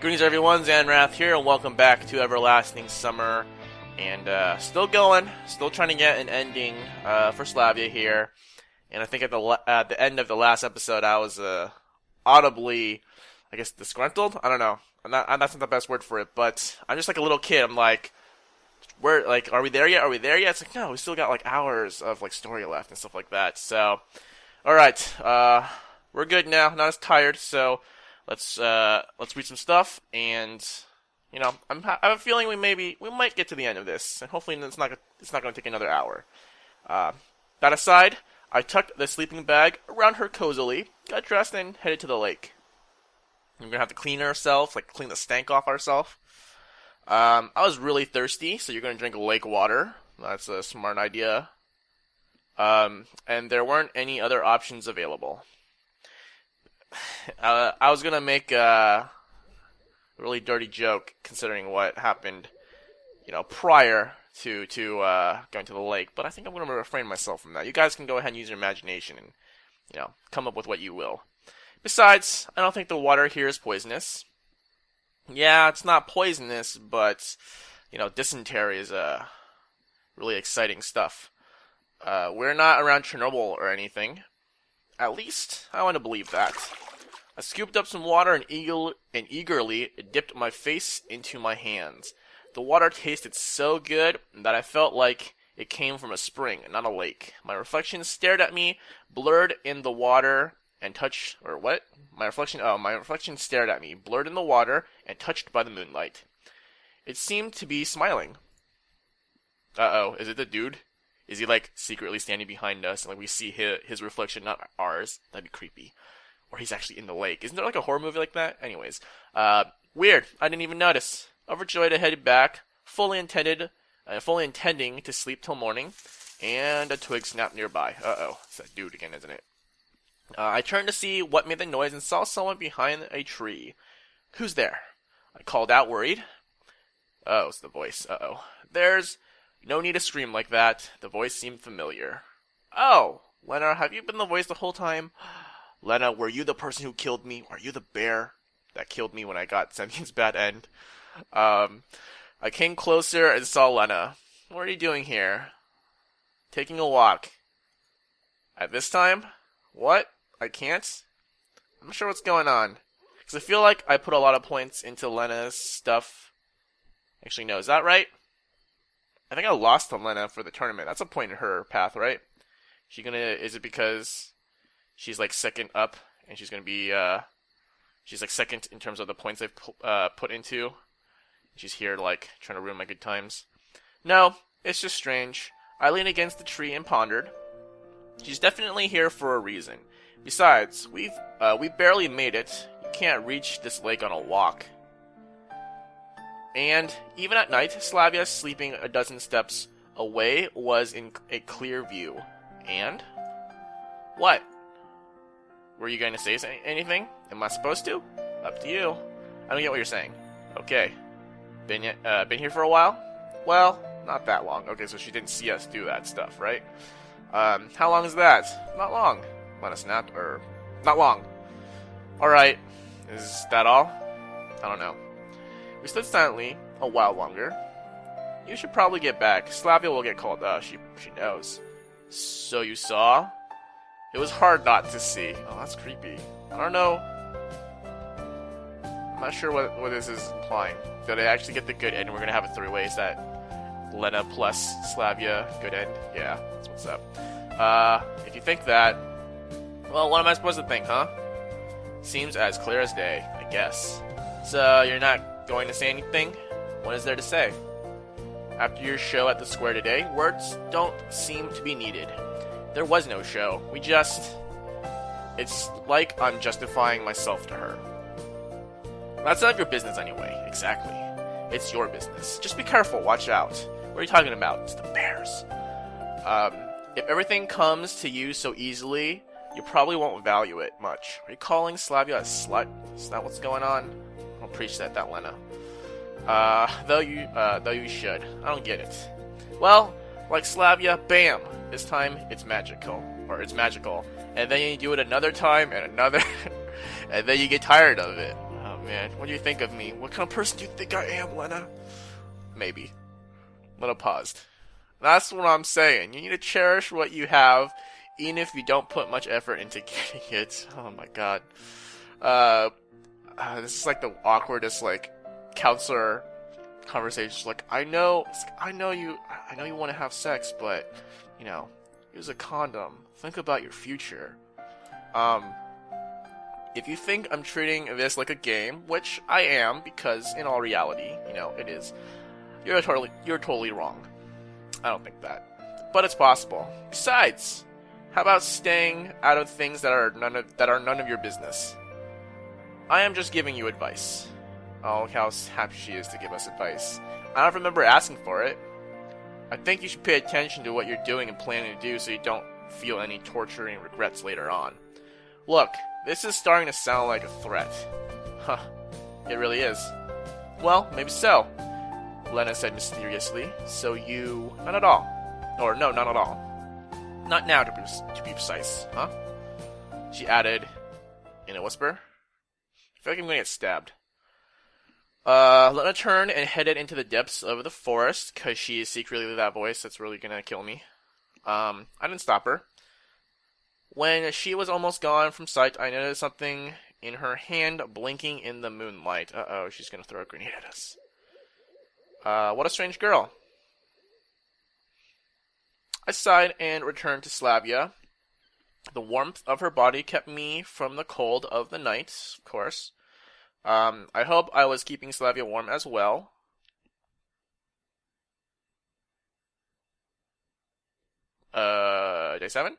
Greetings everyone, Zannrath here, and welcome back to Everlasting Summer. And still going, still trying to get an ending for Slavya here. And I think at the end of the last episode, I was audibly, I guess, disgruntled. I don't know. That's not the best word for it, but I'm just like a little kid. I'm like, are we there yet? Are we there yet? It's like, no, we still got like hours of like story left and stuff like that. So, all right, we're good now. Not as tired, so. Let's read some stuff, and I have a feeling we might get to the end of this, and hopefully it's not going to take another hour. That aside, I tucked the sleeping bag around her cozily, got dressed, and headed to the lake. We're gonna have to clean ourselves, like clean the stank off ourselves. I was really thirsty, so you're gonna drink lake water. That's a smart idea. And there weren't any other options available. I was gonna make a really dirty joke considering what happened, prior to going to the lake. But I think I'm gonna refrain myself from that. You guys can go ahead and use your imagination and, come up with what you will. Besides, I don't think the water here is poisonous. Yeah, it's not poisonous, but dysentery is really exciting stuff. We're not around Chernobyl or anything. At least, I want to believe that. I scooped up some water and eagerly dipped my face into my hands. The water tasted so good that I felt like it came from a spring, not a lake. My reflection stared at me, blurred in the water, and touched... Or what? My reflection stared at me, blurred in the water, and touched by the moonlight. It seemed to be smiling. Uh-oh, is it the dude? Is he, secretly standing behind us, and, we see his reflection, not ours? That'd be creepy. Or he's actually in the lake. Isn't there, a horror movie like that? Anyways. Weird. I didn't even notice. Overjoyed, I headed back, fully intending to sleep till morning, and a twig snapped nearby. Uh-oh. It's that dude again, isn't it? I turned to see what made the noise and saw someone behind a tree. Who's there? I called out, worried. Oh, it's the voice. Uh-oh. There's... no need to scream like that. The voice seemed familiar. Oh, Lena, have you been the voice the whole time? Lena, were you the person who killed me? Are you the bear that killed me when I got Semyon's bad end? I came closer and saw Lena. What are you doing here? Taking a walk. At this time? What? I can't? I'm not sure what's going on. Because I feel like I put a lot of points into Lena's stuff. Actually, no, is that right? I think I lost to Lena for the tournament. That's a point in her path, right? Is it because she's second up and she's gonna be she's second in terms of the points they've put into. She's here trying to ruin my good times. No, it's just strange. I leaned against the tree and pondered. She's definitely here for a reason. Besides, we barely made it. You can't reach this lake on a walk. And even at night, Slavya, sleeping a dozen steps away, was in a clear view. And? What? Were you going to say anything? Am I supposed to? Up to you. I don't get what you're saying. Okay. Been here for a while? Well, not that long. Okay, so she didn't see us do that stuff, right? How long is that? Not long. Lena snapped, or... not long. Alright. Is that all? I don't know. We stood silently a while longer. You should probably get back. Slavya will get called. She knows. So you saw? It was hard not to see. Oh, that's creepy. I don't know. I'm not sure what this is implying. Did I actually get the good end? We're gonna have a three-way. Is that Lena plus Slavya good end? Yeah, that's what's up. If you think that, well, what am I supposed to think, huh? Seems as clear as day, I guess. So you're not going to say anything? What is there to say? After your show at the square today, words don't seem to be needed. There was no show. It's like I'm justifying myself to her. That's none of your business anyway. Exactly. It's your business. Just be careful. Watch out. What are you talking about? It's the bears. If everything comes to you so easily, you probably won't value it much. Are you calling Slavya a slut? Is that what's going on? Don't preach that, Lena. Though you should. I don't get it. Well, like Slavya, bam! This time, it's magical. And then you do it another time, and another, and then you get tired of it. Oh man. What do you think of me? What kind of person do you think I am, Lena? Maybe. Lena paused. That's what I'm saying. You need to cherish what you have, even if you don't put much effort into getting it. Oh my god. This is like the awkwardest, like, counselor conversation. Like, I know you want to have sex, but, you know, use a condom. Think about your future. If you think I'm treating this like a game, which I am, because in all reality, you know, it is, you're totally wrong. I don't think that, but it's possible. Besides, how about staying out of things that are none of your business? I am just giving you advice. Oh, look how happy she is to give us advice. I don't remember asking for it. I think you should pay attention to what you're doing and planning to do so you don't feel any torturing regrets later on. Look, this is starting to sound like a threat. Huh, it really is. Well, maybe so, Lena said mysteriously. So you... Not at all. Or no, not at all. Not now, to be precise, huh? She added in a whisper. I feel like I'm gonna get stabbed. Lena turned and headed into the depths of the forest, because she is secretly that voice that's really gonna kill me. I didn't stop her. When she was almost gone from sight, I noticed something in her hand blinking in the moonlight. Uh-oh, she's gonna throw a grenade at us. What a strange girl. I sighed and returned to Slavya. The warmth of her body kept me from the cold of the night, of course. I hope I was keeping Slavya warm as well. Day 7?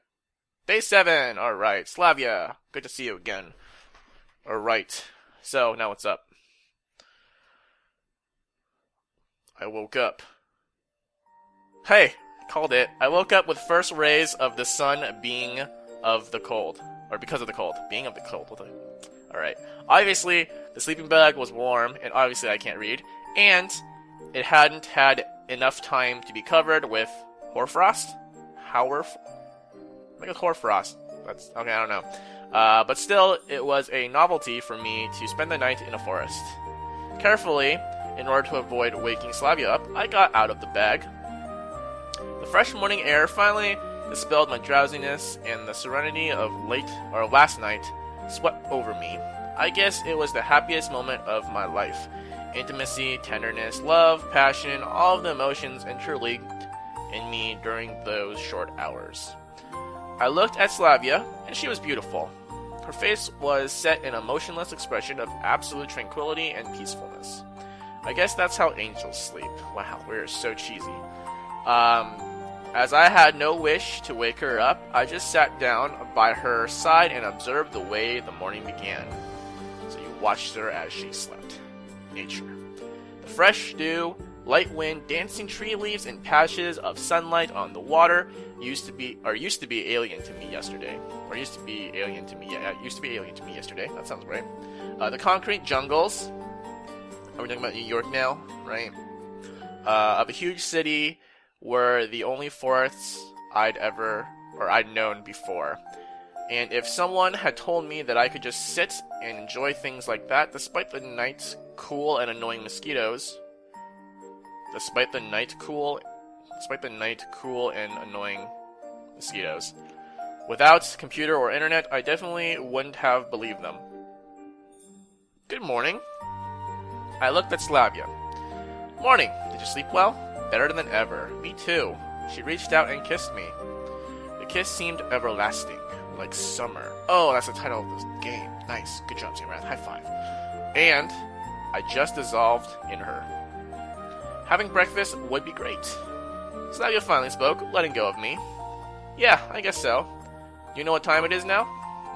Day 7! Alright, Slavya, good to see you again. Alright, so now what's up? I woke up. Hey, called it. I woke up with first rays of the sun being of the cold. Or because of the cold. Being of the cold. Alright. Obviously, the sleeping bag was warm, and obviously I can't read. And it hadn't had enough time to be covered with hoarfrost? I think it's hoarfrost. That's okay, I don't know. But still, it was a novelty for me to spend the night in a forest. Carefully, in order to avoid waking Slavya up, I got out of the bag. The fresh morning air finally dispelled my drowsiness, and the serenity of last night swept over me. I guess it was the happiest moment of my life. Intimacy, tenderness, love, passion, all of the emotions interlinked in me during those short hours. I looked at Slavya, and she was beautiful. Her face was set in a motionless expression of absolute tranquility and peacefulness. I guess that's how angels sleep. Wow, we're so cheesy. As I had no wish to wake her up, I just sat down by her side and observed the way the morning began. So you watched her as she slept. Nature. The fresh dew, light wind, dancing tree leaves, and patches of sunlight on the water used to be alien to me yesterday. Or used to be alien to me. Yeah, it used to be alien to me yesterday. That sounds right. The concrete jungles. Are we talking about New York now? Right? Of a huge city were the only forests I'd known before. And if someone had told me that I could just sit and enjoy things like that, despite the night cool and annoying mosquitoes, without computer or internet, I definitely wouldn't have believed them. Good morning. I looked at Slavya. Morning. Did you sleep well? Better than ever. Me too. She reached out and kissed me. The kiss seemed everlasting, like summer. Oh, that's the title of this game. Nice. Good job, Zannrath. High five. And I just dissolved in her. Having breakfast would be great. Slavya finally spoke, letting go of me. Yeah, I guess so. Do you know what time it is now?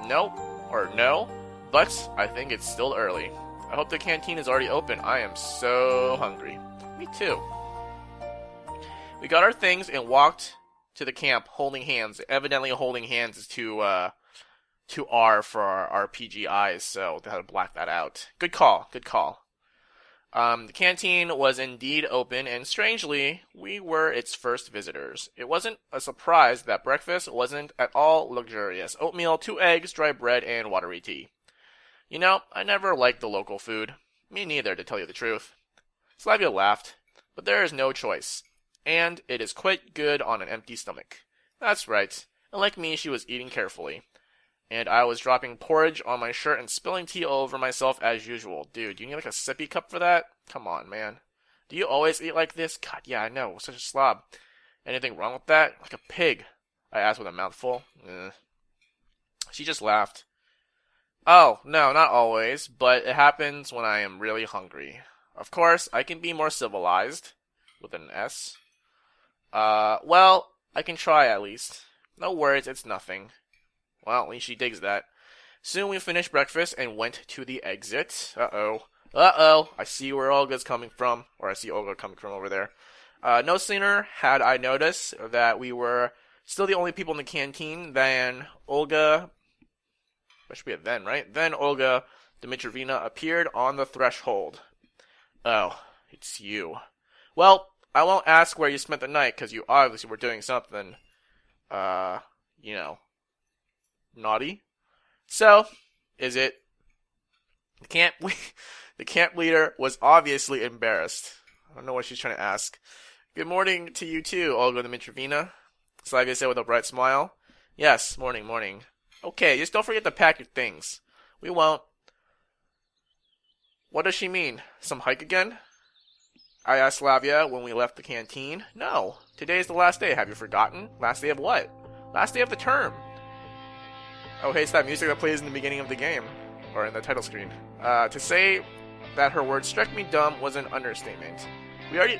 Nope. Or no. But I think it's still early. I hope the canteen is already open. I am so hungry. Me too. We got our things and walked to the camp holding hands. Evidently holding hands is to R for our PGIs, so they had to black that out. Good call. The canteen was indeed open, and strangely, we were its first visitors. It wasn't a surprise that breakfast wasn't at all luxurious. Oatmeal, 2 eggs, dry bread, and watery tea. You know, I never liked the local food. Me neither, to tell you the truth. Slavya laughed, but there is no choice. And it is quite good on an empty stomach. That's right. And like me, she was eating carefully. And I was dropping porridge on my shirt and spilling tea all over myself as usual. Dude, you need like a sippy cup for that? Come on, man. Do you always eat like this? God, yeah, I know. Such a slob. Anything wrong with that? Like a pig, I asked with a mouthful. She just laughed. Oh, no, not always, but it happens when I am really hungry. Of course, I can be more civilized, with an S. Well, I can try at least. No worries, it's nothing. Well, at least she digs that. Soon we finished breakfast and went to the exit. Uh-oh, I see where Olga's coming from, or I see Olga coming from over there. No sooner had I noticed that we were still the only people in the canteen than Olga... That should be a then, right? Then Olga Dmitryevna appeared on the threshold. Oh, it's you. Well, I won't ask where you spent the night, because you obviously were doing something, naughty. So, is it... The camp leader was obviously embarrassed. I don't know what she's trying to ask. Good morning to you too, Olga Dmitryevna, Slavya said with a bright smile. Yes, morning. Okay, just don't forget to pack your things. We won't. What does she mean? Some hike again? I asked Slavya when we left the canteen. No, today is the last day. Have you forgotten? Last day of what? Last day of the term. Oh, hey, it's that music that plays in the beginning of the game. Or in the title screen. To say that her words struck me dumb was an understatement.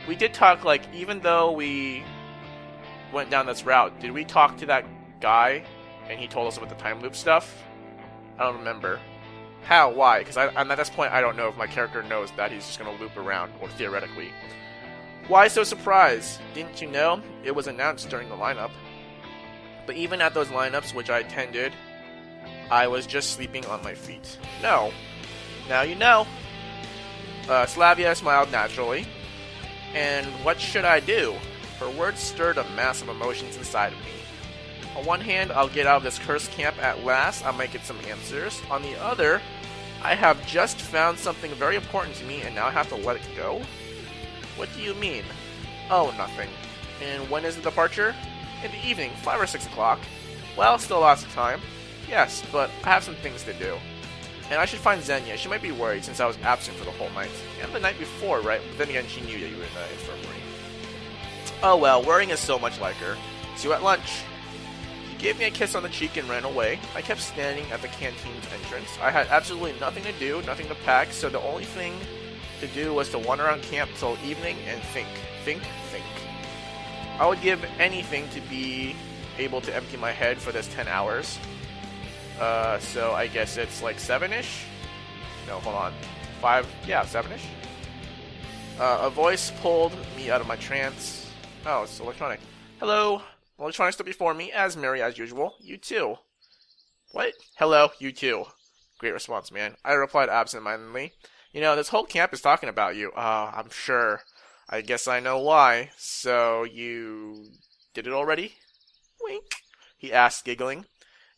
We did talk, like, even though we went down this route, did we talk to that guy and he told us about the time loop stuff? I don't remember. How? Why? Because I'm at this point, I don't know if my character knows that he's just going to loop around, or theoretically. Why so surprised? Didn't you know? It was announced during the lineup. But even at those lineups, which I attended, I was just sleeping on my feet. No. Now you know. Slavya smiled naturally. And what should I do? Her words stirred a mass of emotions inside of me. On one hand, I'll get out of this cursed camp at last. I might get some answers. On the other, I have just found something very important to me and now I have to let it go? What do you mean? Oh, nothing. And when is the departure? In the evening, 5 or 6 o'clock. Well, still lots of time. Yes, but I have some things to do. And I should find Xenia. She might be worried since I was absent for the whole night. And the night before, right? But then again, she knew that you were in the infirmary. Oh well, worrying is so much like her. See you at lunch. She gave me a kiss on the cheek and ran away. I kept standing at the canteen's entrance. I had absolutely nothing to do, nothing to pack, so the only thing to do was to wander around camp till evening and think. I would give anything to be able to empty my head for this 10 hours. So I guess it's like 7-ish? No, hold on. 5, yeah, 7-ish? A voice pulled me out of my trance. Oh, it's electronic. Hello. Electronic stood before me, as merry as usual. You too. What? Hello, you too. Great response, man. I replied absentmindedly. You know, this whole camp is talking about you. I'm sure. I guess I know why. So, you did it already? Wink. He asked, giggling.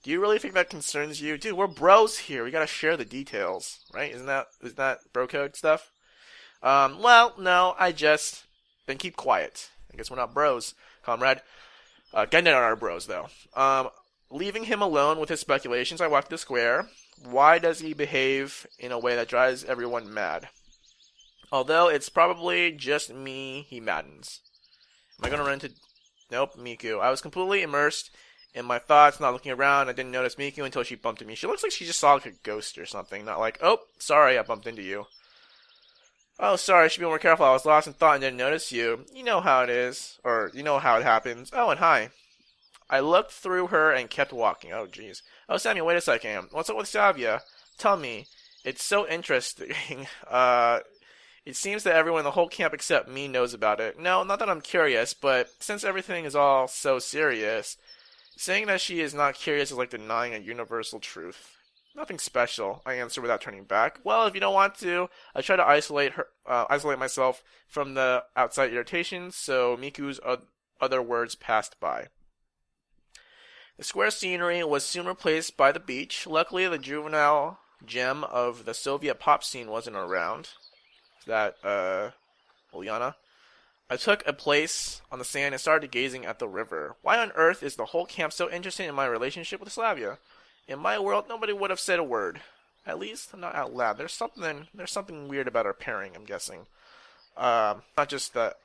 Do you really think that concerns you? Dude, we're bros here. We gotta share the details, right? Isn't that bro code stuff? Well, no, then keep quiet. I guess we're not bros, comrade. Getting it on our bros, though. Leaving him alone with his speculations, I walked the square. Why does he behave in a way that drives everyone mad? Although it's probably just me he maddens. Am I gonna run into... Nope, Miku. I was completely immersed in my thoughts, not looking around. I didn't notice Miku until she bumped into me. She looks like she just saw like a ghost or something. Not like, oh, sorry, I bumped into you. Oh, sorry, I should be more careful. I was lost in thought and didn't notice you. You know how it is. Or, you know how it happens. Oh, and hi. I looked through her and kept walking. Oh, jeez. Oh, Semyon, wait a second. What's up with Slavya? Tell me. It's so interesting. It seems that everyone in the whole camp except me knows about it. No, not that I'm curious, but since everything is all so serious, saying that she is not curious is like denying a universal truth. Nothing special, I answered without turning back. Well, if you don't want to, I try to isolate myself from the outside irritations, so Miku's other words passed by. The square scenery was soon replaced by the beach. Luckily, the juvenile gem of the Soviet pop scene wasn't around. That, Ulyana. I took a place on the sand and started gazing at the river. Why on earth is the whole camp so interested in my relationship with Slavya? In my world, nobody would have said a word. At least, not out loud. There's something weird about our pairing, I'm guessing. Not just that,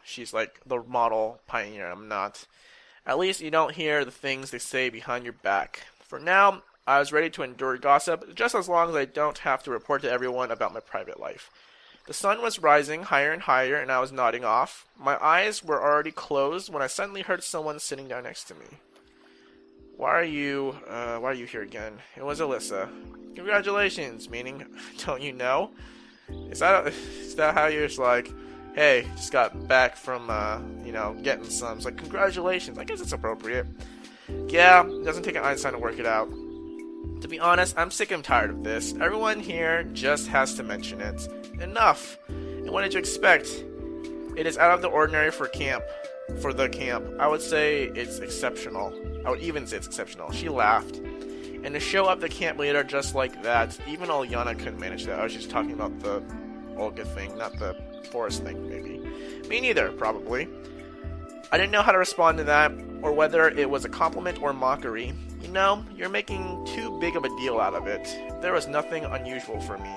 she's like the model pioneer. I'm not. At least you don't hear the things they say behind your back. For now, I was ready to endure gossip, just as long as I don't have to report to everyone about my private life. The sun was rising higher and higher, and I was nodding off. My eyes were already closed when I suddenly heard someone sitting down next to me. Why are you here again? It was Alyssa. Congratulations, meaning, don't you know? Is that how you're just like, hey, just got back from, getting some. It's like, congratulations. I guess it's appropriate. Yeah, it doesn't take an Einstein to work it out. To be honest, I'm sick and tired of this. Everyone here just has to mention it. Enough. And what did you expect? It is out of the ordinary for the camp. I would say it's exceptional. I would even say it's exceptional. She laughed. And to show up the camp leader just like that, even Ulyana couldn't manage that. I was just talking about the Olga thing, not the forest thing, maybe. Me neither, probably. I didn't know how to respond to that, or whether it was a compliment or mockery. You're making too big of a deal out of it. There was nothing unusual for me.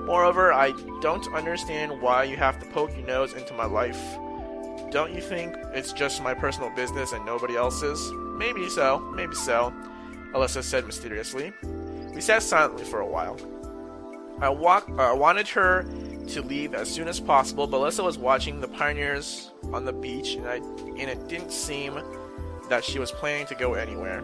Moreover, I don't understand why you have to poke your nose into my life. Don't you think it's just my personal business and nobody else's? Maybe so, Alyssa said mysteriously. We sat silently for a while. I wanted her to leave as soon as possible, but Alyssa was watching the pioneers on the beach, and it didn't seem that she was planning to go anywhere.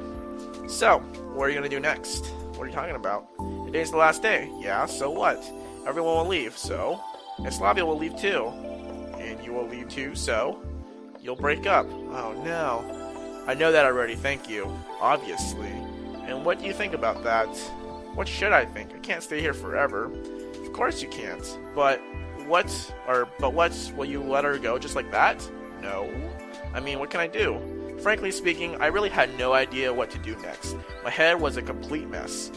So, what are you going to do next? What are you talking about? Today's the last day. Yeah, so what? Everyone will leave, so? And Slavya will leave too. And you will leave too, so? You'll break up. Oh no. I know that already, thank you. Obviously. And what do you think about that? What should I think? I can't stay here forever. Of course you can't. But what, will you let her go just like that? No. I mean, what can I do? Frankly speaking, I really had no idea what to do next. My head was a complete mess.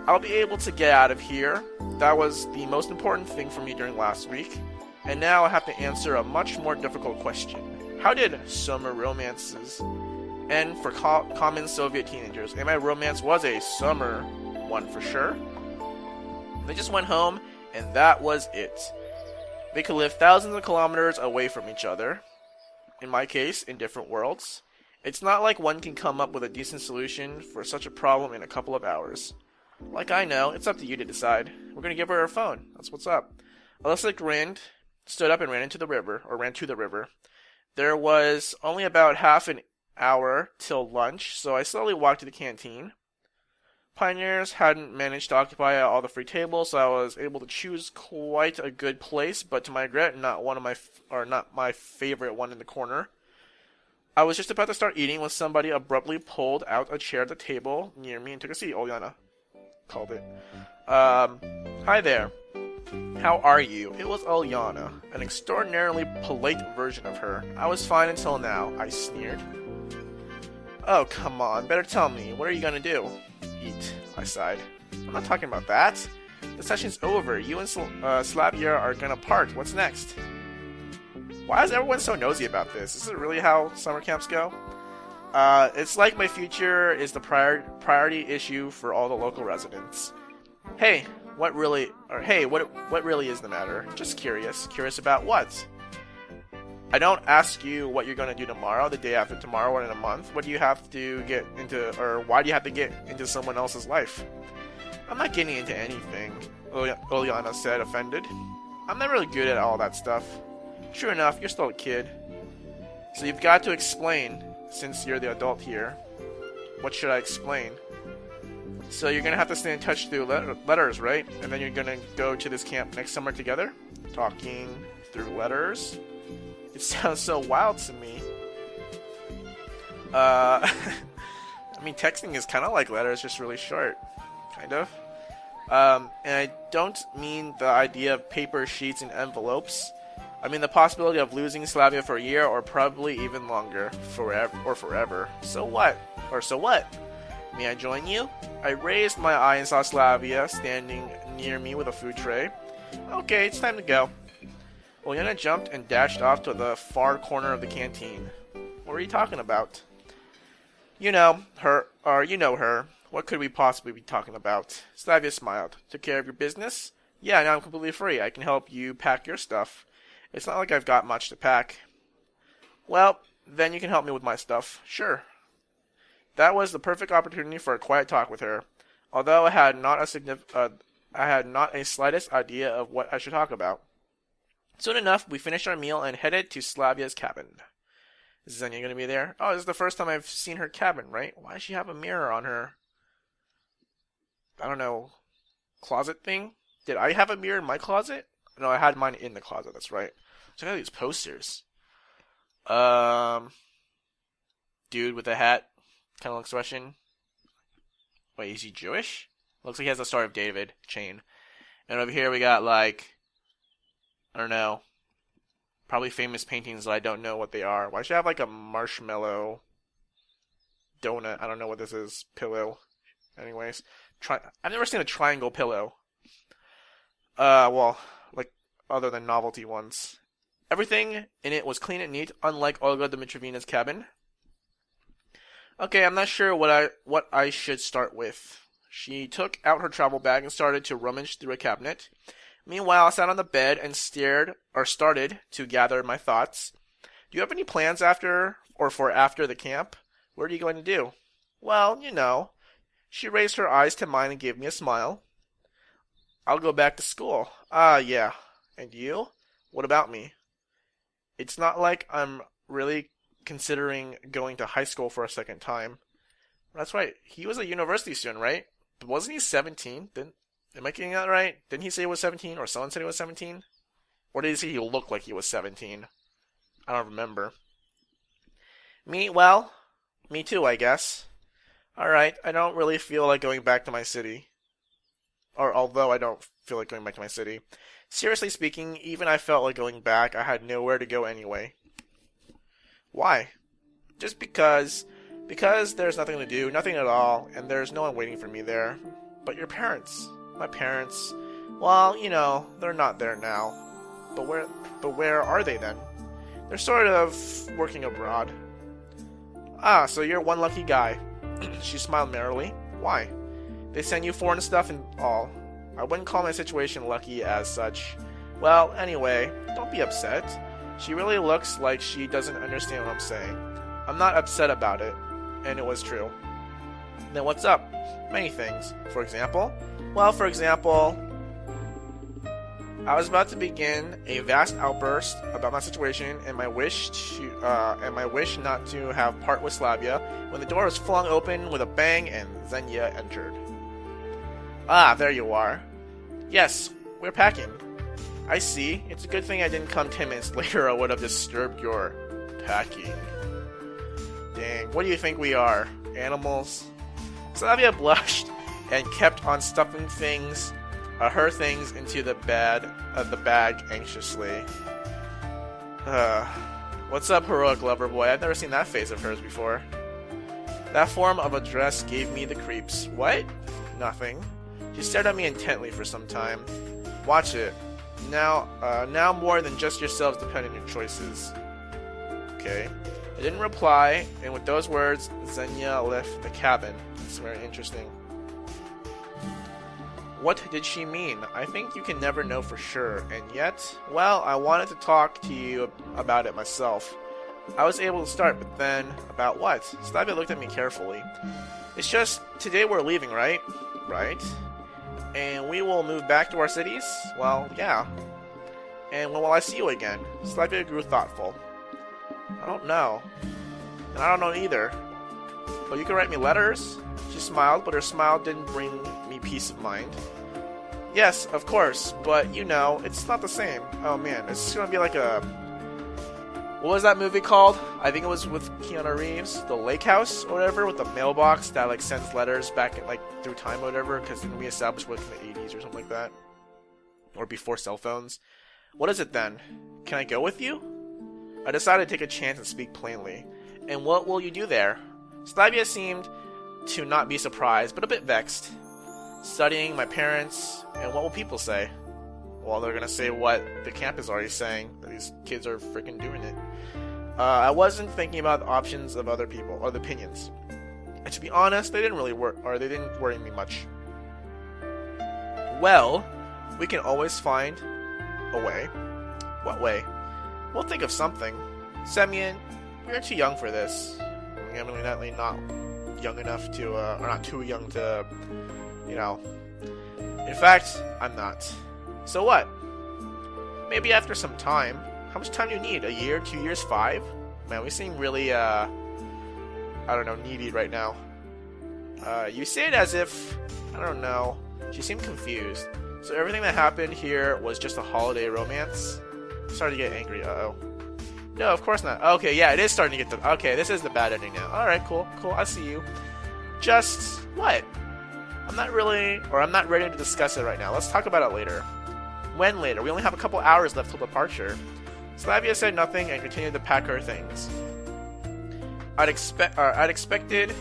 I'll be able to get out of here. That was the most important thing for me during last week. And now I have to answer a much more difficult question. How did summer romances end for common Soviet teenagers? And my romance was a summer one for sure. They just went home, and that was it. They could live thousands of kilometers away from each other. In my case, in different worlds. It's not like one can come up with a decent solution for such a problem in a couple of hours. Like I know, it's up to you to decide. We're gonna give her her phone. That's what's up. Alyssa grinned, stood up and ran to the river. There was only about half an hour till lunch, so I slowly walked to the canteen. Pioneers hadn't managed to occupy all the free tables, so I was able to choose quite a good place, but to my regret, not my favorite one in the corner. I was just about to start eating when somebody abruptly pulled out a chair at the table near me and took a seat. Ulyana called it. Hi there. How are you? It was Ulyana, an extraordinarily polite version of her. I was fine until now, I sneered. Oh, come on, better tell me. What are you gonna do? Eat, I sighed. I'm not talking about that. The session's over. You and Slavya are gonna part. What's next? Why is everyone so nosy about this? Is it really how summer camps go? It's like my future is the priority issue for all the local residents. Hey, what really is the matter? Just curious. Curious about what? I don't ask you what you're gonna do tomorrow, the day after tomorrow, or in a month. What do you have to get into, or why do you have to get into someone else's life? I'm not getting into anything, Ulyana said, offended. I'm not really good at all that stuff. True enough, you're still a kid. So you've got to explain, since you're the adult here. What should I explain? So you're gonna have to stay in touch through letters, right? And then you're gonna go to this camp next summer together? Talking through letters? It sounds so wild to me. I mean, texting is kind of like letters, just really short. Kind of. And I don't mean the idea of paper, sheets, and envelopes. I mean the possibility of losing Slavya for a year, or probably even longer. Forever. So what? May I join you? I raised my eye and saw Slavya standing near me with a food tray. Okay, it's time to go. Olyena jumped and dashed off to the far corner of the canteen. What are you talking about? You know her. What could we possibly be talking about? Slavya smiled. Took care of your business? Yeah, now I'm completely free. I can help you pack your stuff. It's not like I've got much to pack. Well, then you can help me with my stuff. Sure. That was the perfect opportunity for a quiet talk with her, although I had not a slightest idea of what I should talk about. Soon enough, we finished our meal and headed to Slavya's cabin. Is Zenya going to be there? Oh, this is the first time I've seen her cabin, right? Why does she have a mirror on her, I don't know, closet thing? Did I have a mirror in my closet? No, I had mine in the closet, that's right. Check out these posters. Dude with a hat kind of looks Russian. Wait, is he Jewish? Looks like he has the Star of David chain. And over here we got, like, I don't know, probably famous paintings that I don't know what they are. Why should I have, like, a marshmallow donut? I don't know what this is. Pillow. Anyways. I've never seen a triangle pillow. Well, like, other than novelty ones. Everything in it was clean and neat, unlike Olga Dmitrievna's cabin. Okay, I'm not sure what I should start with. She took out her travel bag and started to rummage through a cabinet. Meanwhile, I sat on the bed and started to gather my thoughts. Do you have any plans for after the camp? What are you going to do? Well, you know. She raised her eyes to mine and gave me a smile. I'll go back to school. Ah, yeah. And you? What about me? It's not like I'm really considering going to high school for a second time. That's right. He was a university student, right? But wasn't he 17? Am I getting that right? Didn't he say he was 17? Or someone said he was 17? Or did he say he looked like he was 17? I don't remember. Me too, I guess. Alright, I don't really feel like going back to my city. Although I don't feel like going back to my city. Seriously speaking, even I felt like going back, I had nowhere to go anyway. Why? Just because there's nothing to do, nothing at all, and there's no one waiting for me there. But your parents, my parents, well, you know, they're not there now. But where are they then? They're sort of working abroad. Ah, so you're one lucky guy. She smiled merrily. Why? They send you foreign stuff and all. I wouldn't call my situation lucky as such. Well, anyway, don't be upset. She really looks like she doesn't understand what I'm saying. I'm not upset about it, and it was true. Then what's up? Many things. For example? Well, for example, I was about to begin a vast outburst about my situation and my wish not to have part with Slavya when the door was flung open with a bang and Zenya entered. Ah, there you are. Yes, we're packing. I see. It's a good thing I didn't come 10 minutes later. I would have disturbed your packing. Dang, what do you think we are? Animals? Slavya blushed and kept on stuffing her things into the bag anxiously. What's up, heroic lover boy? I've never seen that face of hers before. That form of address gave me the creeps. What? Nothing. She stared at me intently for some time. Watch it. Now more than just yourselves depend on your choices. Okay. I didn't reply, and with those words, Zenya left the cabin. It's very interesting. What did she mean? I think you can never know for sure, and yet, well, I wanted to talk to you about it myself. I was able to start, but then, about what? Slavya looked at me carefully. It's just, today we're leaving, right? Right. And we will move back to our cities? Well, yeah. And when will I see you again? Slavya grew thoughtful. I don't know. And I don't know either. But you can write me letters? She smiled, but her smile didn't bring me peace of mind. Yes, of course, but you know, it's not the same. Oh man, it's gonna be like a... What was that movie called? I think it was with Keanu Reeves, The Lake House or whatever, with the mailbox that like sends letters back like through time or whatever, because then we established what in the 80s or something like that. Or before cell phones. What is it then? Can I go with you? I decided to take a chance and speak plainly. And what will you do there? Slavya seemed to not be surprised, but a bit vexed. Studying, my parents, and what will people say? Well, they're gonna say what the camp is already saying, that these kids are freaking doing it. I wasn't thinking about the options of other people, or the opinions. And to be honest, they didn't worry me much. Well, we can always find a way. What way? We'll think of something. Semyon, we are too young for this. We're evidently not young enough to, or not too young to, you know. In fact, I'm not. So what? Maybe after some time. How much time do you need? A year? 2 years? 5? Man, we seem really, I don't know, needy right now. You say it as if, I don't know, she seemed confused. So everything that happened here was just a holiday romance? I'm starting to get angry, uh-oh. No, of course not. Okay, yeah, it is starting to get the... Okay, this is the bad ending now. Alright, cool, I see you. Just... what? I'm not ready to discuss it right now. Let's talk about it later. When later? We only have a couple hours left till departure. Slavya said nothing and continued to pack her things. I'd expected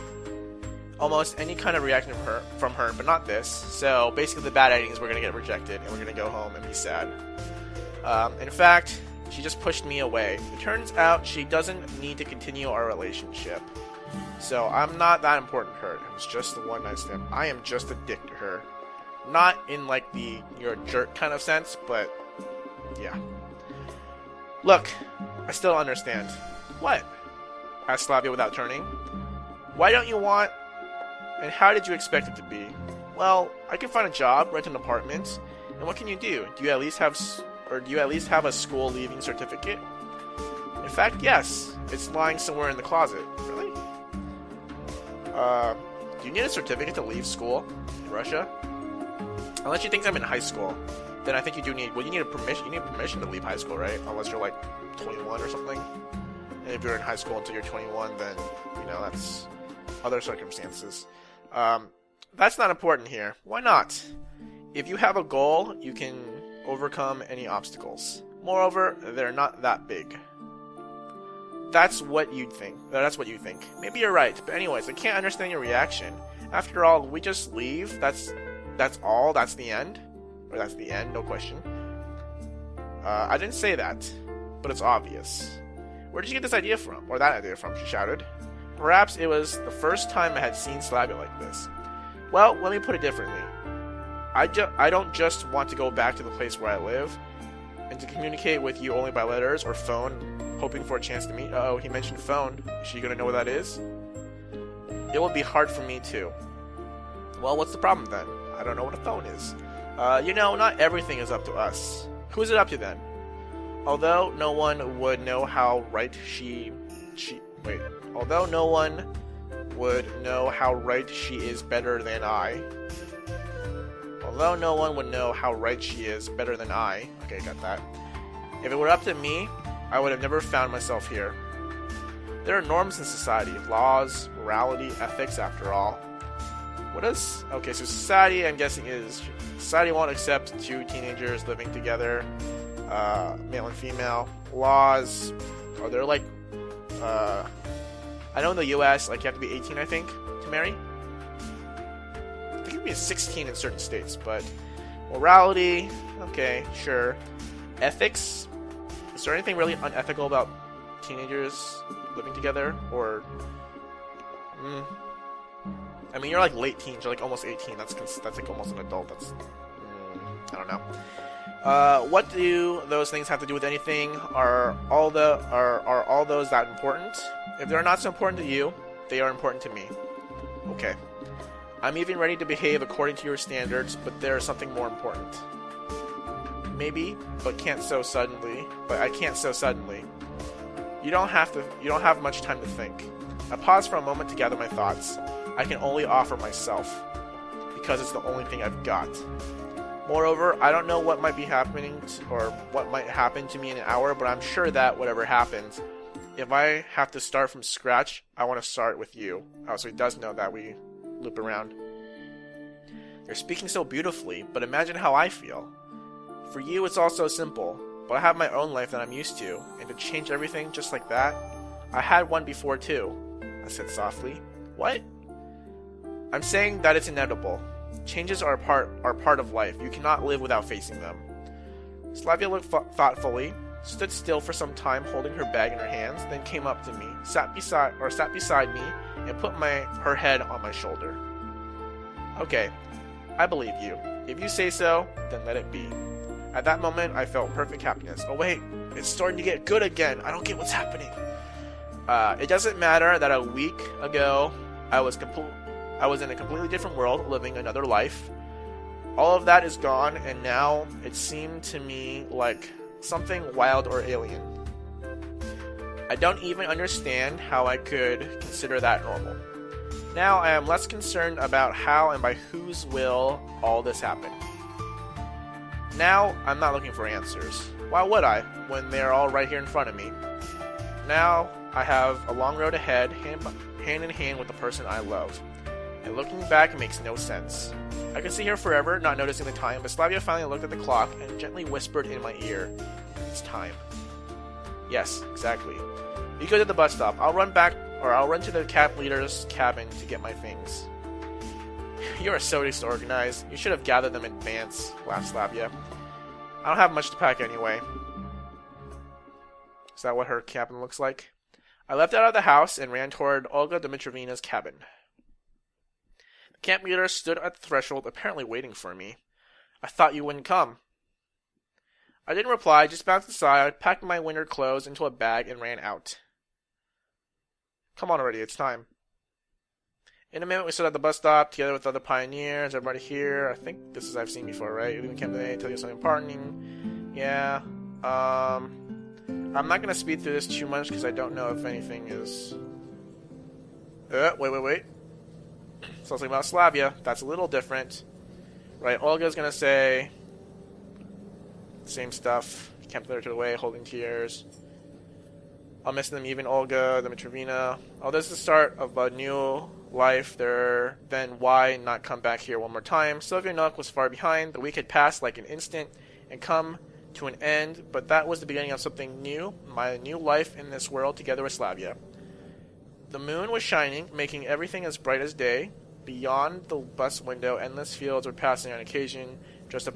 almost any kind of reaction from her, but not this. So basically the bad ending is we're going to get rejected and we're going to go home and be sad. In fact, she just pushed me away. It turns out she doesn't need to continue our relationship. So I'm not that important to her. It was just the one night stand. I am just a dick to her. Not in like the you're a jerk kind of sense, but yeah. Look, I still don't understand. What? Asked Slavya without turning. Why don't you want... And how did you expect it to be? Well, I can find a job, rent an apartment, and what can you do? Do you at least have a school leaving certificate? In fact, yes. It's lying somewhere in the closet. Really? Do you need a certificate to leave school in Russia? Unless you think I'm in high school, then I think you do need... Well, you need permission. You need permission to leave high school, right? Unless you're like 21 or something. And if you're in high school until you're 21, then you know that's other circumstances. That's not important here. Why not? If you have a goal, you can overcome any obstacles. Moreover, they're not that big. That's what you'd think. That's what you think. Maybe you're right. But anyways, I can't understand your reaction. After all, we just leave. That's all. That's the end. Or that's the end. No question. I didn't say that, but it's obvious. Where did you get this idea from? Or that idea from? She shouted. Perhaps it was the first time I had seen Slavya like this. Well, let me put it differently. I don't just want to go back to the place where I live, and to communicate with you only by letters or phone, hoping for a chance to meet. Uh-oh, he mentioned phone. Is she gonna know what that is? It will be hard for me too. Well, what's the problem then? I don't know what a phone is. You know, not everything is up to us. Who's it up to then? Although no one would know how right Although no one would know how right she is better than I. Although no one would know how right she is better than I. Okay, got that. If it were up to me, I would have never found myself here. There are norms in society, laws, morality, ethics, after all. What is... Okay, so society, I'm guessing, is... Society won't accept two teenagers living together, male and female. Laws... Are there, like... I know in the US, like, you have to be 18, I think, to marry. I think you can be 16 in certain states, but... Morality... Okay, sure. Ethics... Is there anything really unethical about teenagers living together? Or... I mean, you're like late teens, you're like almost 18. That's like almost an adult. That's... I don't know. What do those things have to do with anything? Are all those that important? If they're not so important to you, they are important to me. Okay. I'm even ready to behave according to your standards, but there's something more important. Maybe, but I can't so suddenly. You don't have much time to think. I pause for a moment to gather my thoughts. I can only offer myself, because it's the only thing I've got. Moreover, I don't know what might be happening or what might happen to me in an hour, but I'm sure that whatever happens, if I have to start from scratch, I want to start with you. Oh, so he does know that we loop around. You're speaking so beautifully, but imagine how I feel. For you, it's all so simple, but I have my own life that I'm used to, and to change everything just like that, I had one before too, I said softly. What? I'm saying that it's inevitable. Changes are part of life. You cannot live without facing them. Slavya looked thoughtfully, stood still for some time holding her bag in her hands, then came up to me, sat beside me, and put her head on my shoulder. Okay, I believe you. If you say so, then let it be. At that moment, I felt perfect happiness. Oh wait, it's starting to get good again. I don't get what's happening. It doesn't matter that a week ago, I was in a completely different world, living another life. All of that is gone, and now it seemed to me like something wild or alien. I don't even understand how I could consider that normal. Now I am less concerned about how and by whose will all this happened. Now I'm not looking for answers. Why would I, when they are all right here in front of me? Now I have a long road ahead, hand in hand with the person I love. And looking back makes no sense. I could sit here forever, not noticing the time, but Slavya finally looked at the clock and gently whispered in my ear, "It's time." Yes, exactly. You go to the bus stop. I'll run to the camp leader's cabin to get my things. You are so disorganized. You should have gathered them in advance, laughed Slavya. I don't have much to pack anyway. Is that what her cabin looks like? I left out of the house and ran toward Olga Dmitryevna's cabin. The camp leader stood at the threshold, apparently waiting for me. I thought you wouldn't come. I didn't reply, just bounced aside, packed my winter clothes into a bag, and ran out. Come on already, it's time. In a minute, we stood at the bus stop, together with other pioneers, everybody here. I think this is I've seen before, right? Leaving camp today, tell you something important. Yeah, I'm not going to speed through this too much, because I don't know if anything is... Wait. Something about Slavya. That's a little different. Right, Olga's going to say... same stuff. Camp leader to the way, holding tears. I'll miss them, even Olga, Dmitryevna. Oh, this is the start of a new life there. Then why not come back here one more time? Sovionok was far behind. The week had passed like an instant and come to an end, but that was the beginning of something new, my new life in this world together with Slavya. The moon was shining, making everything as bright as day. Beyond the bus window, endless fields were passing on occasion, dressed up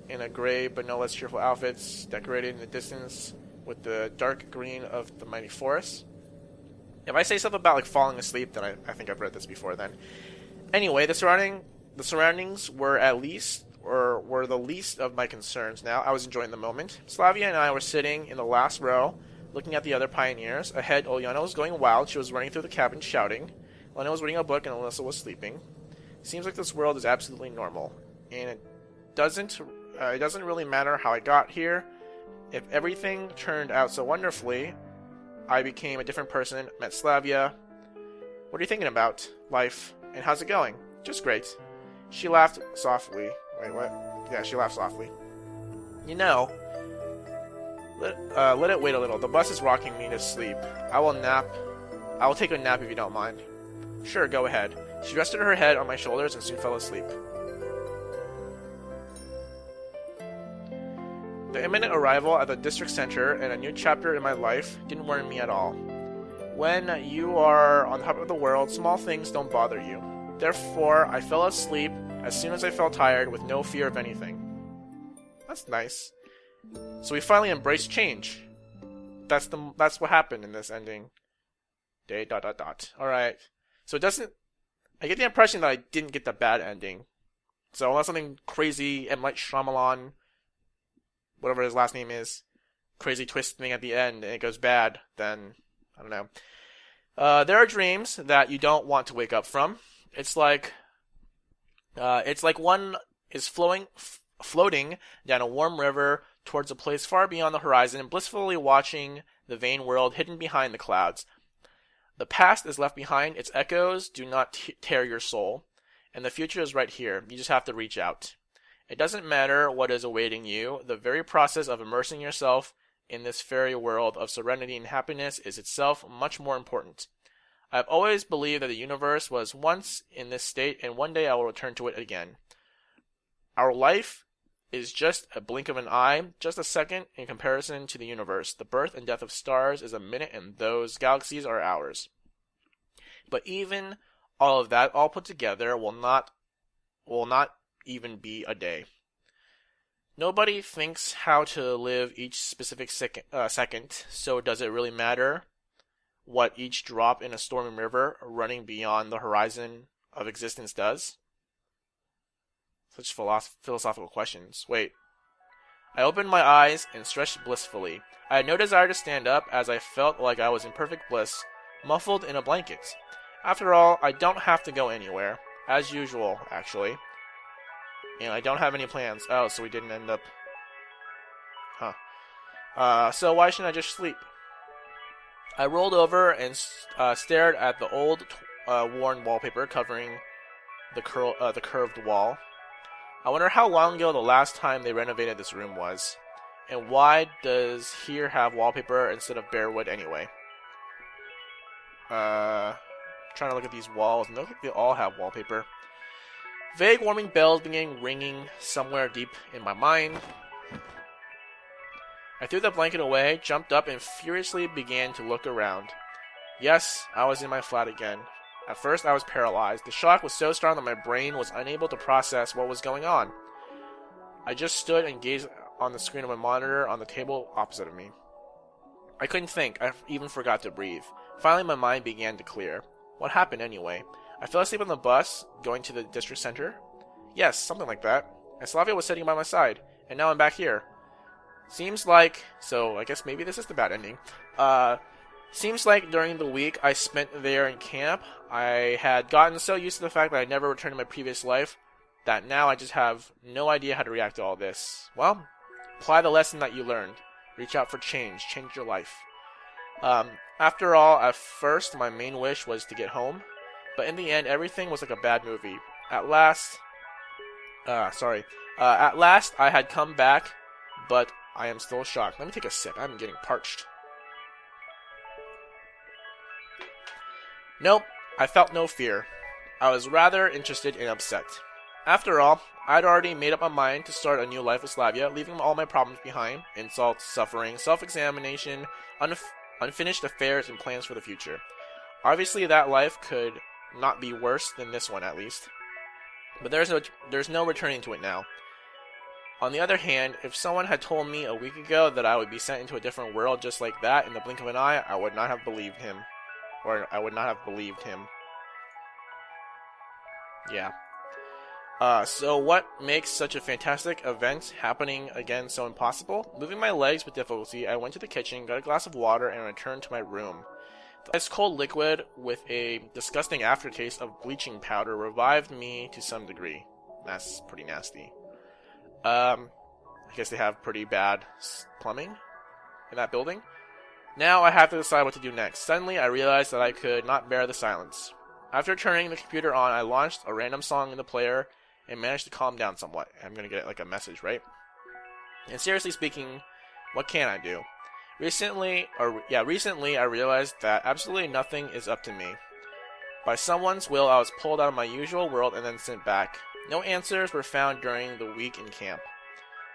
in a gray but no less cheerful outfits, decorated in the distance with the dark green of the mighty forest. If I say something about like falling asleep, then I think I've read this before then. Anyway, the surroundings were were the least of my concerns now. I was enjoying the moment. Slavya and I were sitting in the last row, looking at the other pioneers. Ahead, Olyana was going wild. She was running through the cabin, shouting. Lena was reading a book, and Alyssa was sleeping. Seems like this world is absolutely normal, and it doesn't really matter how I got here. If everything turned out so wonderfully, I became a different person, met Slavya. What are you thinking about life, and how's it going? Just great. She laughed softly. Wait, what? Yeah, she laughed softly. You know, let it wait a little. The bus is rocking me to sleep. I will take a nap if you don't mind. Sure, go ahead. She rested her head on my shoulders and soon fell asleep. The imminent arrival at the district center and a new chapter in my life didn't worry me at all. When you are on top of the world, small things don't bother you. Therefore, I fell asleep as soon as I felt tired with no fear of anything. That's nice. So we finally embraced change. That's what happened in this ending. Day ... Alright. So it doesn't... I get the impression that I didn't get the bad ending. So unless something crazy, M. Night Shyamalan, whatever his last name is, crazy twist thing at the end, and it goes bad, then I don't know. There are dreams that you don't want to wake up from. It's like one is floating down a warm river towards a place far beyond the horizon and blissfully watching the vain world hidden behind the clouds. The past is left behind. Its echoes do not tear your soul. And the future is right here. You just have to reach out. It doesn't matter what is awaiting you. The very process of immersing yourself in this fairy world of serenity and happiness is itself much more important. I've always believed that the universe was once in this state, and one day I will return to it again. Our life is just a blink of an eye, just a second in comparison to the universe. The birth and death of stars is a minute, and those galaxies are ours. But even All of that, all put together, will not even be a day. Nobody thinks how to live each specific second, so does it really matter what each drop in a stormy river running beyond the horizon of existence does? Such philosophical questions. Wait. I opened my eyes and stretched blissfully. I had no desire to stand up as I felt like I was in perfect bliss, muffled in a blanket. After all, I don't have to go anywhere. As usual, actually. And I don't have any plans. Oh, so we didn't end up... So why shouldn't I just sleep? I rolled over and stared at the old, worn wallpaper covering the curved wall. I wonder how long ago the last time they renovated this room was. And why does here have wallpaper instead of bare wood anyway? Trying to look at these walls, and they look like they all have wallpaper. Vague warning bells began ringing somewhere deep in my mind. I threw the blanket away, jumped up, and furiously began to look around. Yes, I was in my flat again. At first, I was paralyzed. The shock was so strong that my brain was unable to process what was going on. I just stood and gazed on the screen of my monitor on the table opposite of me. I couldn't think. I even forgot to breathe. Finally, my mind began to clear. What happened anyway? I fell asleep on the bus, going to the district center? Yes, something like that. And Slavya was sitting by my side, and now I'm back here. Seems like... So, I guess maybe this is the bad ending. Seems like during the week I spent there in camp, I had gotten so used to the fact that I never returned to my previous life, that now I just have no idea how to react to all this. Well, apply the lesson that you learned. Reach out for change. Change your life. After all, at first, my main wish was to get home. But in the end, everything was like a bad movie. At last, I had come back, but I am still shocked. Let me take a sip. I'm getting parched. Nope, I felt no fear. I was rather interested and upset. After all, I'd already made up my mind to start a new life with Slavya, leaving all my problems behind. Insults, suffering, self-examination, unfinished affairs, and plans for the future. Obviously, that life could not be worse than this one, at least. But there's no returning to it now. On the other hand, if someone had told me a week ago that I would be sent into a different world just like that in the blink of an eye, I would not have believed him. Yeah. So what makes such a fantastic event happening again so impossible? Moving my legs with difficulty, I went to the kitchen, got a glass of water, and returned to my room. The ice-cold liquid with a disgusting aftertaste of bleaching powder revived me to some degree. That's pretty nasty. I guess they have pretty bad plumbing in that building. Now I have to decide what to do next. Suddenly, I realized that I could not bear the silence. After turning the computer on, I launched a random song in the player and managed to calm down somewhat. I'm gonna get like a message, right? And seriously speaking, what can I do? Recently, I realized that absolutely nothing is up to me. By someone's will, I was pulled out of my usual world and then sent back. No answers were found during the week in camp.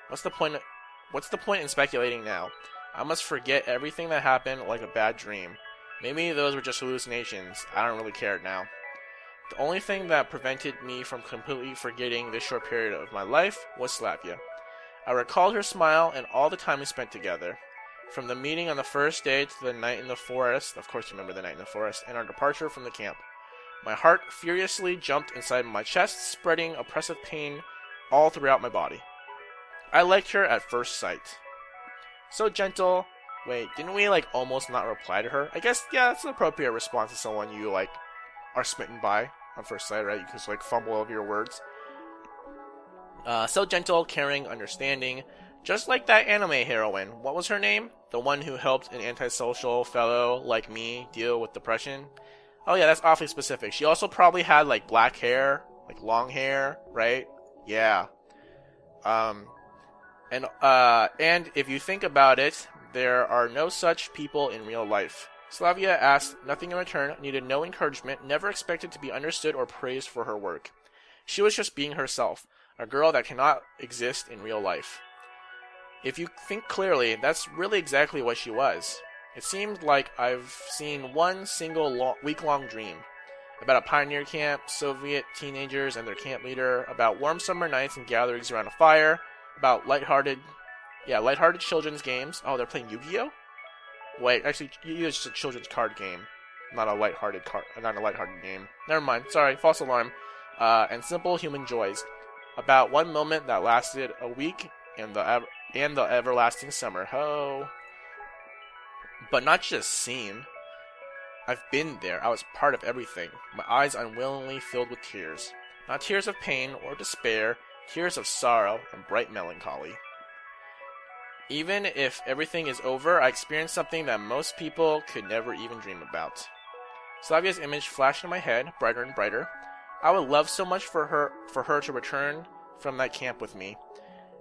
What's the point in speculating now? I must forget everything that happened like a bad dream. Maybe those were just hallucinations. I don't really care now. The only thing that prevented me from completely forgetting this short period of my life was Slavya. I recalled her smile and all the time we spent together. From the meeting on the first day to the night in the forest, of course you remember the night in the forest, and our departure from the camp. My heart furiously jumped inside my chest, spreading oppressive pain all throughout my body. I liked her at first sight. So gentle. Wait, didn't we almost not reply to her? I guess, yeah, that's an appropriate response to someone you are smitten by on first sight, right? You can just fumble over your words. So gentle, caring, understanding. Just like that anime heroine. What was her name? The one who helped an antisocial fellow like me deal with depression? Oh yeah, that's awfully specific. She also probably had black hair, long hair, right? Yeah. And if you think about it, there are no such people in real life. Slavya asked nothing in return, needed no encouragement, never expected to be understood or praised for her work. She was just being herself, a girl that cannot exist in real life. If you think clearly, that's really exactly what she was. It seemed like I've seen one single week-long dream. about a pioneer camp, Soviet teenagers and their camp leader, about warm summer nights and gatherings around a fire, about lighthearted children's games. Oh, they're playing Yu-Gi-Oh? Wait, actually, Yu-Gi-Oh is just a children's card game, not a lighthearted game. Never mind. Sorry, false alarm. And simple human joys, about one moment that lasted a week and the everlasting summer. Ho! But not just seen. I've been there. I was part of everything. My eyes unwillingly filled with tears. Not tears of pain or despair, tears of sorrow and bright melancholy. Even if everything is over, I experienced something that most people could never even dream about. Slavya's image flashed in my head, brighter and brighter. I would love so much for her to return from that camp with me.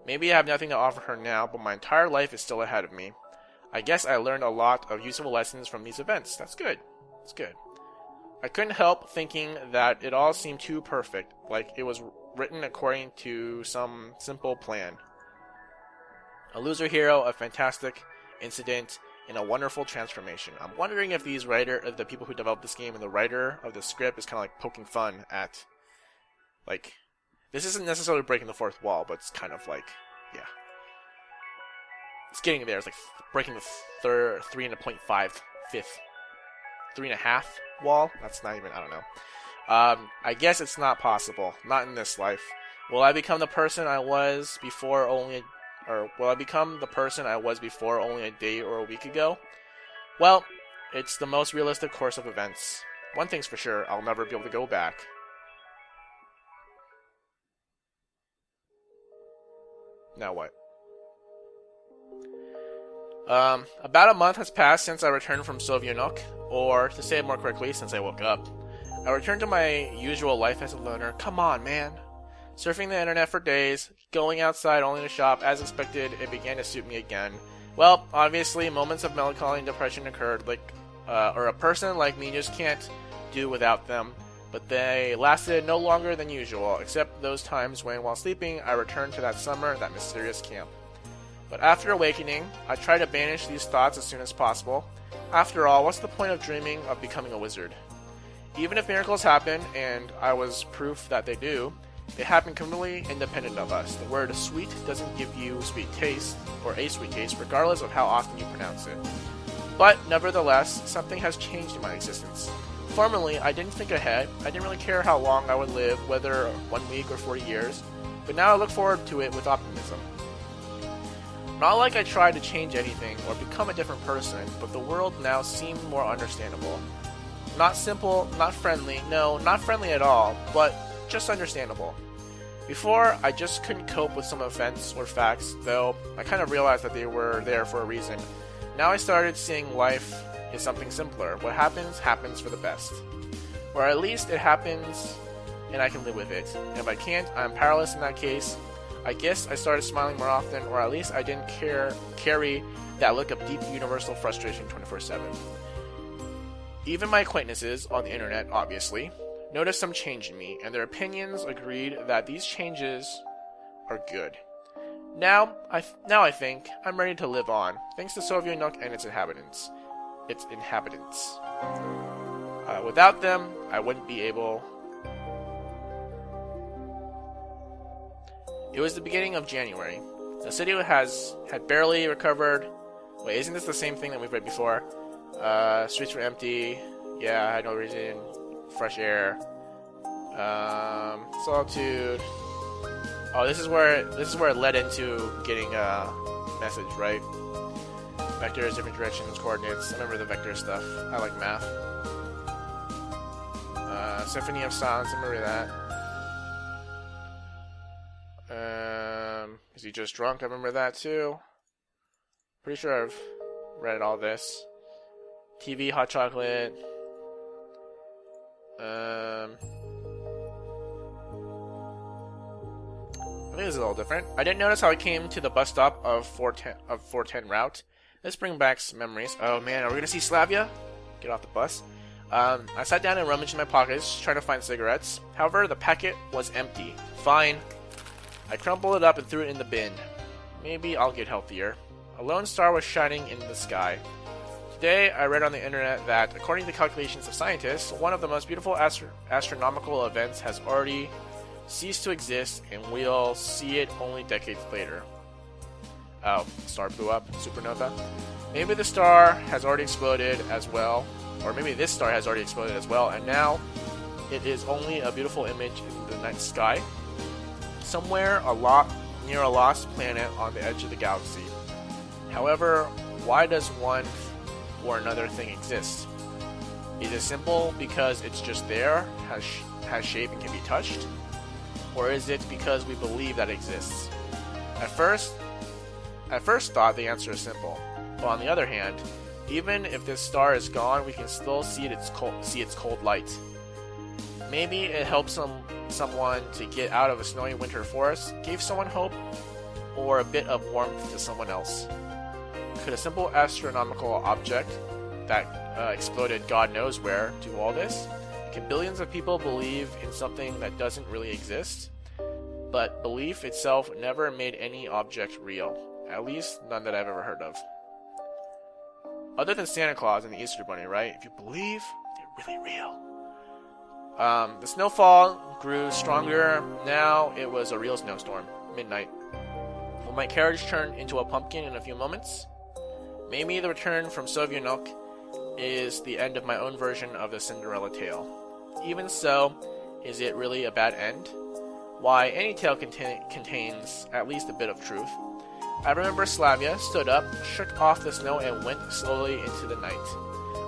Maybe I have nothing to offer her now, but my entire life is still ahead of me. I guess I learned a lot of useful lessons from these events. That's good. That's good. I couldn't help thinking that it all seemed too perfect, like it was written according to some simple plan. A loser hero, a fantastic incident, and a wonderful transformation. I'm wondering if the people who developed this game and the writer of the script is kind of like poking fun at, like, this isn't necessarily breaking the fourth wall, but it's kind of like, yeah. It's getting there. It's like breaking the 3.5 wall. That's not even, I don't know. I guess it's not possible. Not in this life. Will I become the person I was before only a day or a week ago? Well, it's the most realistic course of events. One thing's for sure, I'll never be able to go back. Now what? About a month has passed since I returned from Sovionok, or to say it more quickly, since I woke up. I returned to my usual life as a loner. Come on, man. Surfing the internet for days, going outside only to shop. As expected, it began to suit me again. Well, obviously, moments of melancholy and depression occurred, or a person like me just can't do without them. But they lasted no longer than usual, except those times when, while sleeping, I returned to that summer, that mysterious camp. But after awakening, I try to banish these thoughts as soon as possible. After all, what's the point of dreaming of becoming a wizard? Even if miracles happen, and I was proof that they do, they happen completely independent of us. The word sweet doesn't give you sweet taste, or a sweet taste, regardless of how often you pronounce it. But, nevertheless, something has changed in my existence. Formerly, I didn't think ahead. I didn't really care how long I would live, whether 1 week or 40 years. But now I look forward to it with optimism. Not like I tried to change anything or become a different person, but the world now seemed more understandable. Not simple, not friendly, no, not friendly at all, but just understandable. Before, I just couldn't cope with some events or facts, though I kind of realized that they were there for a reason. Now I started seeing life is something simpler. What happens, happens for the best. Or at least it happens and I can live with it. And if I can't, I'm powerless in that case. I guess I started smiling more often, or at least I didn't carry that look of deep universal frustration 24/7. Even my acquaintances on the internet, obviously, noticed some change in me, and their opinions agreed that these changes are good. Now I think I'm ready to live on, thanks to Sovionok and its inhabitants. Without them, I wouldn't be able. It was the beginning of January. The city had barely recovered. Wait, isn't this the same thing that we've read before? Streets were empty. Yeah, I had no reason. Fresh air. Solitude. Oh, this is where it led into getting a message, right? Vectors, different directions, coordinates. I remember the vector stuff. I like math. Symphony of Silence. I remember that. Is he just drunk? I remember that too. Pretty sure I've read all this. TV, hot chocolate. I think this is a little different. I didn't notice how I came to the bus stop of 410 route. This brings back some memories. Oh man, are we gonna see Slavya? Get off the bus. I sat down and rummaged in my pockets, trying to find cigarettes. However, the packet was empty. Fine. I crumpled it up and threw it in the bin. Maybe I'll get healthier. A lone star was shining in the sky. Today, I read on the internet that, according to the calculations of scientists, one of the most beautiful astronomical events has already ceased to exist, and we'll see it only decades later. Oh, the star blew up, supernova. Maybe the star has already exploded as well, or maybe this star has already exploded as well, and now it is only a beautiful image in the night sky, somewhere near a lost planet on the edge of the galaxy. However, why does one or another thing exist? Is it simple because it's just there, has shape and can be touched? Or is it because we believe that it exists? At first thought the answer is simple. But on the other hand, even if this star is gone, we can still see its cold light. Maybe it helped someone to get out of a snowy winter forest, gave someone hope, or a bit of warmth to someone else. Could a simple astronomical object that exploded God knows where do all this? Can billions of people believe in something that doesn't really exist? But belief itself never made any object real. At least none that I've ever heard of. Other than Santa Claus and the Easter Bunny, right? If you believe, they're really real. The snowfall grew stronger. Now it was a real snowstorm. Midnight. Will my carriage turn into a pumpkin in a few moments? Maybe the return from Sovionok is the end of my own version of the Cinderella tale. Even so, is it really a bad end? Why, any tale contains at least a bit of truth. I remember Slavya stood up, shook off the snow, and went slowly into the night.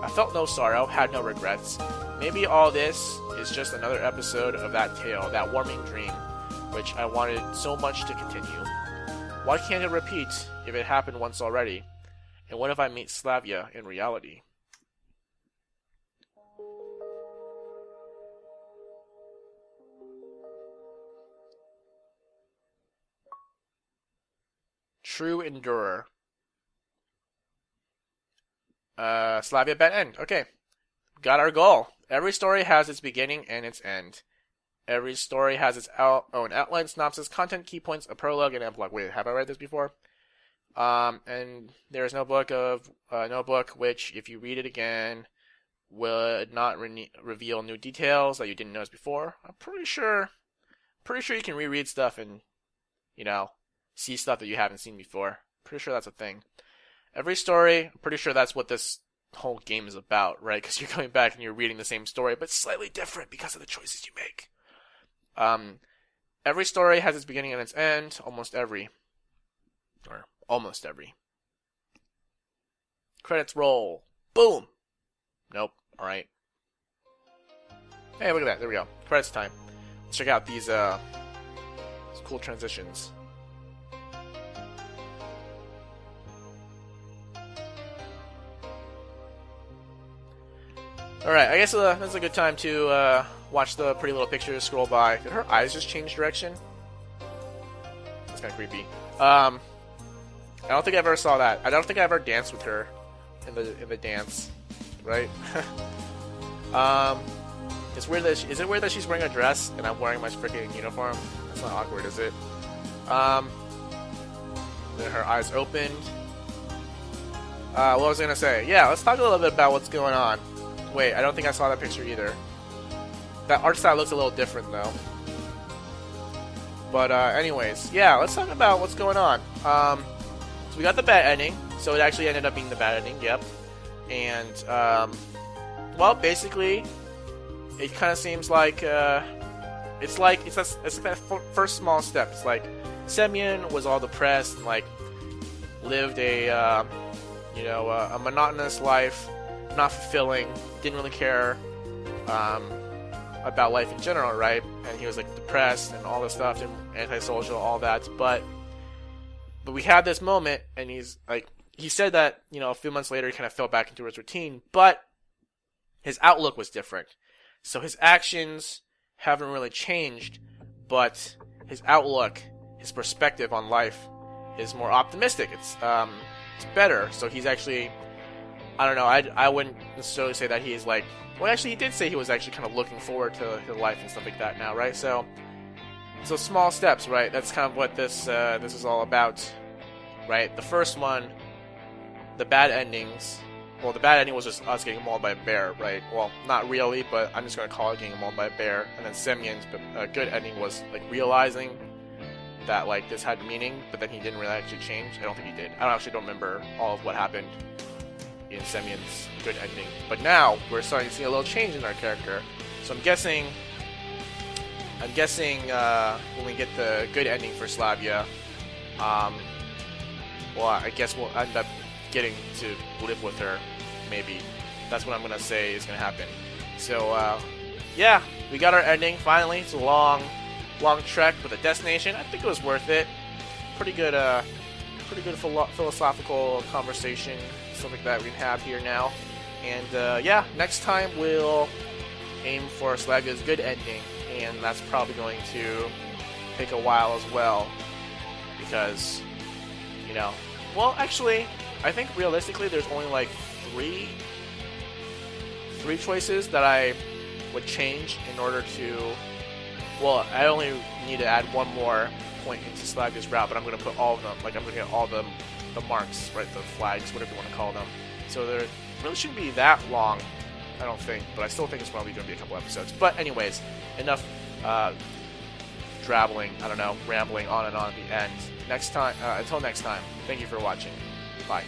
I felt no sorrow, had no regrets. Maybe all this is just another episode of that tale, that warming dream, which I wanted so much to continue. Why can't it repeat if it happened once already? And what if I meet Slavya in reality? True endurer. Slavya bad end. Okay. Got our goal. Every story has its beginning and its end. Every story has its own outline, synopsis, content, key points, a prologue, and epilogue. Wait, have I read this before? And there is no book which, if you read it again, would not reveal new details that you didn't notice before. I'm pretty sure you can reread stuff and, see stuff that you haven't seen before. Pretty sure that's a thing. Every story, I'm pretty sure that's what this whole game is about, right? Because you're going back and you're reading the same story, but slightly different because of the choices you make. Every story has its beginning and its end. Almost every. Credits roll. Boom! Nope. Alright. Hey, look at that. There we go. Credits time. Let's check out these cool transitions. Alright, I guess that's a good time to watch the pretty little pictures scroll by. Did her eyes just change direction? That's kind of creepy. I don't think I ever saw that. I don't think I ever danced with her in the dance, right? It's weird that is it weird that she's wearing a dress and I'm wearing my freaking uniform? That's not awkward, is it? Then her eyes opened. What was I gonna say? Yeah, let's talk a little bit about what's going on. Wait, I don't think I saw that picture either. That art style looks a little different though. But anyways, yeah, let's talk about what's going on. So we got the bad ending. So it actually ended up being the bad ending. Yep. And well, basically, it kind of seems like it's that first small step. It's like Semyon was all depressed and like lived a monotonous life, not fulfilling, didn't really care about life in general, right? And he was like depressed and all this stuff and antisocial, all that. But we had this moment, and he said that a few months later he kind of fell back into his routine, but his outlook was different. So his actions haven't really changed, but his outlook, his perspective on life is more optimistic. It's better. So he's actually, I don't know, I wouldn't necessarily say that he's like, well, actually he did say he was actually kind of looking forward to life and stuff like that now, right? So small steps, right? That's kind of what this is all about, right? The first one, the bad endings, well, the bad ending was just us getting mauled by a bear, right? Well, not really, but I'm just gonna call it getting mauled by a bear. And then Semyon's good ending was like realizing that like this had meaning, but then he didn't really actually change. I don't think he did. I don't remember all of what happened in Semyon's good ending. But now we're starting to see a little change in our character. So I'm guessing when we get the good ending for Slavya, well, I guess we'll end up getting to live with her, maybe. That's what I'm gonna say is gonna happen. So, yeah, we got our ending finally. It's a long trek with a destination. I think it was worth it. Pretty good philosophical conversation, stuff like that we can have here now. And yeah, next time we'll aim for Slavya's good ending, and that's probably going to take a while as well, because, you know, well, actually, I think realistically there's only like three choices that I would change in order to, well, I only need to add one more point into Slavya's route, but I'm going to put all of them, like I'm going to get all the marks, right, the flags, whatever you want to call them. So there really shouldn't be that long, I don't think, but I still think it's probably going to be a couple episodes. But anyways, enough rambling on and on at the end. Until next time, thank you for watching. Bye.